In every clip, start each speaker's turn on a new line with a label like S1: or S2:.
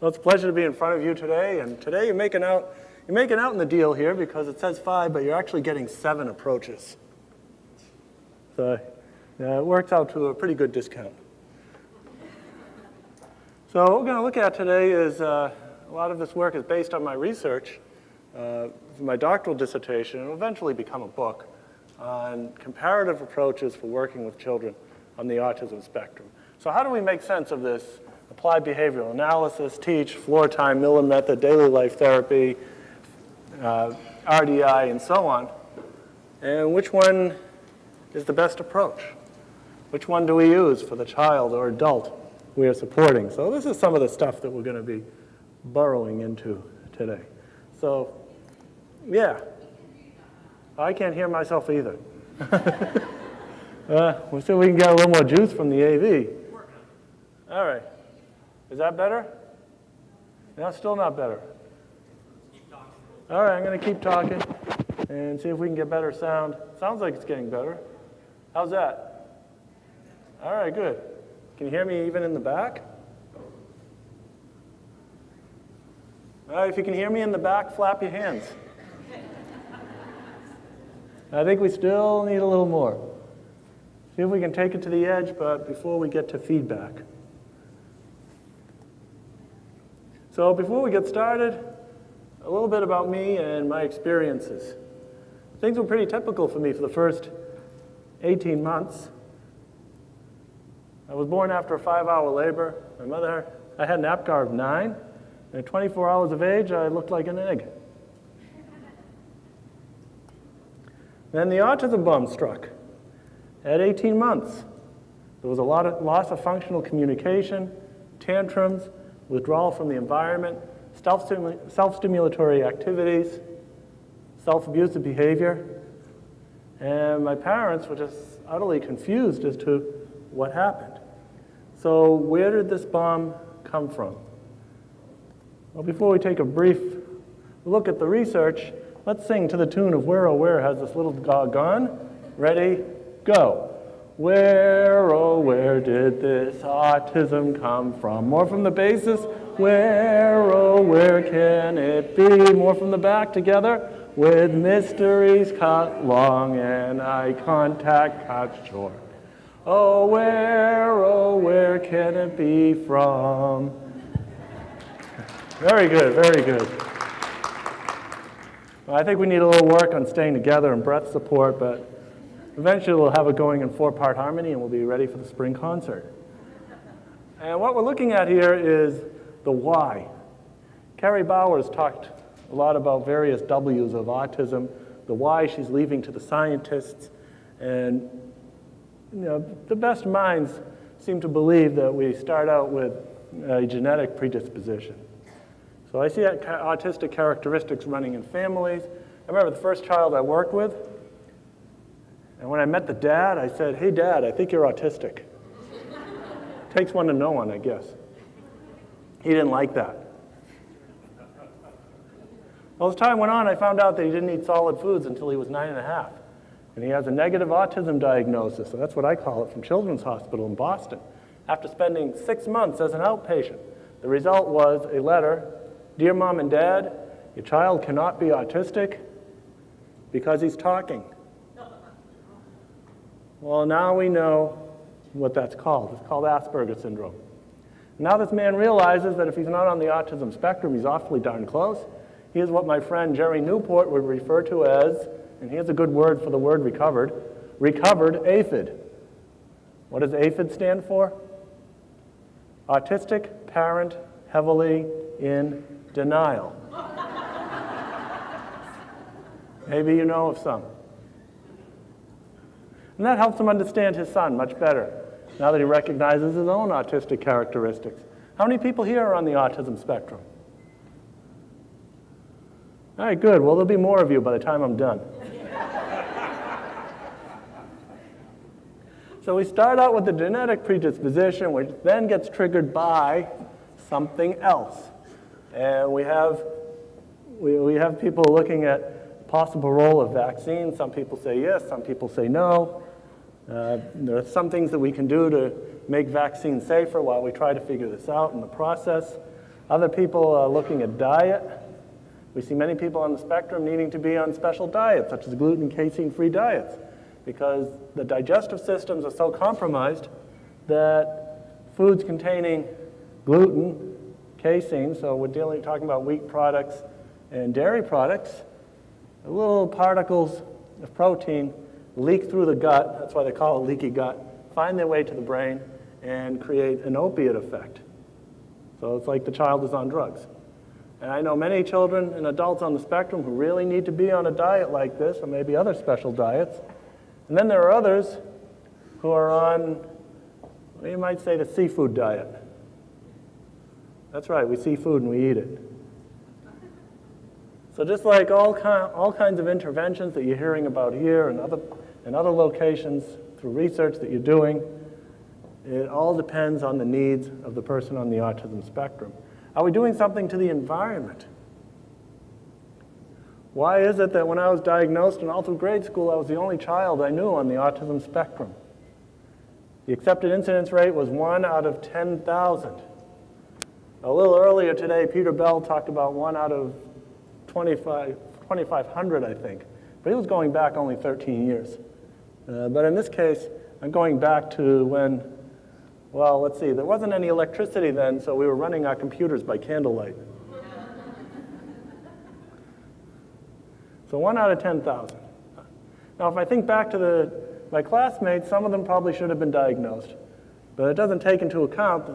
S1: Well, it's a pleasure to be in front of you today, and today you're making out in the deal here because it says 5, but you're actually getting 7 approaches. So it works out to a pretty good discount. So what we're going to look at today is a lot of this work is based on my research for my doctoral dissertation, and will eventually become a book on comparative approaches for working with children on the autism spectrum. So how do we make sense of this applied behavioral analysis, teach, floor time, Miller method, daily life therapy, RDI, and so on? And which one is the best approach? Which one do we use for the child or adult we are supporting? So this is some of the stuff that we're going to be burrowing into today. So, yeah, I can't hear myself either. We'll see if we can get a little more juice from the AV. All right. Is that better? No, still not better. All right, I'm going to keep talking and see if we can get better sound. Sounds like it's getting better. How's that? All right, good. Can you hear me even in the back? All right, if you can hear me in the back, flap your hands. I think we still need a little more. See if we can take it to the edge, but before we get to feedback. So before we get started, a little bit about me and my experiences. Things were pretty typical for me for the first 18 months. I was born after a 5-hour labor. I had an APGAR of 9, and at 24 hours of age, I looked like an egg. Then the autism bomb struck. At 18 months, there was a lot of loss of functional communication, tantrums, withdrawal from the environment, self-stimulatory activities, self-abusive behavior, and my parents were just utterly confused as to what happened. So where did this bomb come from? Well, before we take a brief look at the research, let's sing to the tune of Where, Oh, Where Has This Little Dog Gone? Ready, go. Where, oh, where did this autism come from? More from the basis. Where, oh, where can it be? More from the back together. With mysteries cut long and eye contact cut short. Oh, where can it be from? Very good, very good. Well, I think we need a little work on staying together and breath support, but eventually we'll have it going in 4-part harmony and we'll be ready for the spring concert. And what we're looking at here is the why. Carrie Bowers talked a lot about various W's of autism, the why she's leaving to the scientists, and the best minds seem to believe that we start out with a genetic predisposition. So I see autistic characteristics running in families. I remember the first child I worked with, and when I met the dad, I said, "Hey, Dad, I think you're autistic." Takes one to know one, I guess. He didn't like that. Well, as time went on, I found out that he didn't eat solid foods until he was 9.5. And he has a negative autism diagnosis, so that's what I call it, from Children's Hospital in Boston. After spending 6 months as an outpatient, the result was a letter, "Dear Mom and Dad, your child cannot be autistic because he's talking." Well, now we know what that's called. It's called Asperger's syndrome. Now this man realizes that if he's not on the autism spectrum, he's awfully darn close. He is what my friend Jerry Newport would refer to as, and here's a good word for the word recovered aphid. What does aphid stand for? Autistic parent heavily in denial. Maybe you know of some. And that helps him understand his son much better, now that he recognizes his own autistic characteristics. How many people here are on the autism spectrum? All right, good. Well, there'll be more of you by the time I'm done. So we start out with the genetic predisposition, which then gets triggered by something else. And we have people looking at possible role of vaccines. Some people say yes, some people say no. There are some things that we can do to make vaccines safer while we try to figure this out in the process. Other people are looking at diet. We see many people on the spectrum needing to be on special diets, such as gluten and casein-free diets, because the digestive systems are so compromised that foods containing gluten, casein, so we're talking about wheat products and dairy products, the little particles of protein leak through the gut, that's why they call it leaky gut, find their way to the brain and create an opiate effect. So it's like the child is on drugs. And I know many children and adults on the spectrum who really need to be on a diet like this, or maybe other special diets. And then there are others who are on, you might say, the seafood diet. That's right, we see food and we eat it. So just like all kinds of interventions that you're hearing about here and other locations through research that you're doing, it all depends on the needs of the person on the autism spectrum. Are we doing something to the environment? Why is it that when I was diagnosed and all through grade school, I was the only child I knew on the autism spectrum? The accepted incidence rate was 1 out of 10,000. A little earlier today, Peter Bell talked about 1 out of 2,500, I think. But he was going back only 13 years. But in this case, I'm going back to when, well, let's see, there wasn't any electricity then, so we were running our computers by candlelight. So 1 out of 10,000. Now, if I think back to my classmates, some of them probably should have been diagnosed. But it doesn't take into account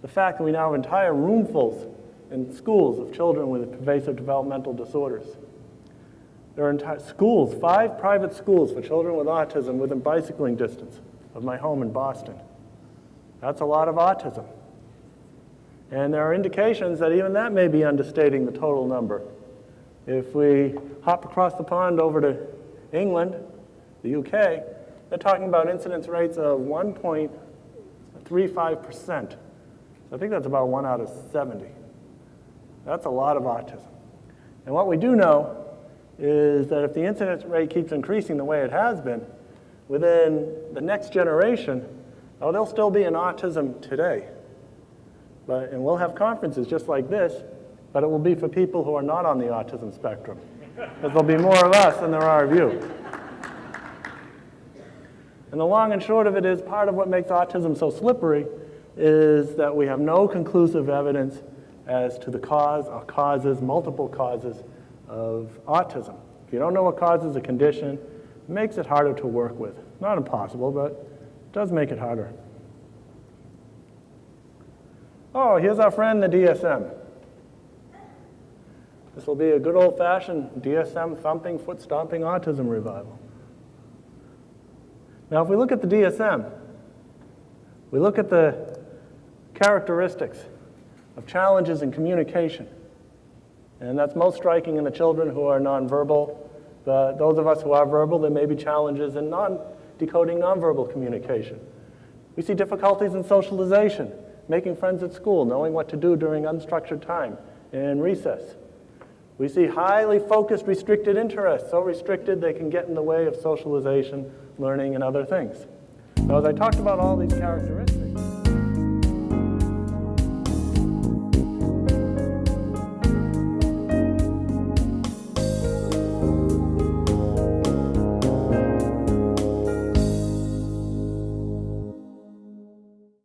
S1: the fact that we now have entire roomfuls in schools of children with pervasive developmental disorders. There are entire schools, 5 private schools for children with autism within bicycling distance of my home in Boston. That's a lot of autism. And there are indications that even that may be understating the total number. If we hop across the pond over to England, the UK, they're talking about incidence rates of 1.35%. So I think that's about 1 out of 70. That's a lot of autism. And what we do know is that if the incidence rate keeps increasing the way it has been, within the next generation, there'll still be an autism today. And we'll have conferences just like this, but it will be for people who are not on the autism spectrum, because there'll be more of us than there are of you. And the long and short of it is, part of what makes autism so slippery is that we have no conclusive evidence as to the cause or causes, multiple causes of autism. If you don't know what causes a condition, it makes it harder to work with. Not impossible, but it does make it harder. Oh, here's our friend, the DSM. This will be a good old-fashioned DSM thumping, foot-stomping autism revival. Now, if we look at the DSM, we look at the characteristics of challenges in communication. And that's most striking in the children who are nonverbal. But those of us who are verbal, there may be challenges in decoding nonverbal communication. We see difficulties in socialization, making friends at school, knowing what to do during unstructured time and recess. We see highly focused, restricted interests, so restricted they can get in the way of socialization, learning, and other things. Now, as I talked about all these characteristics,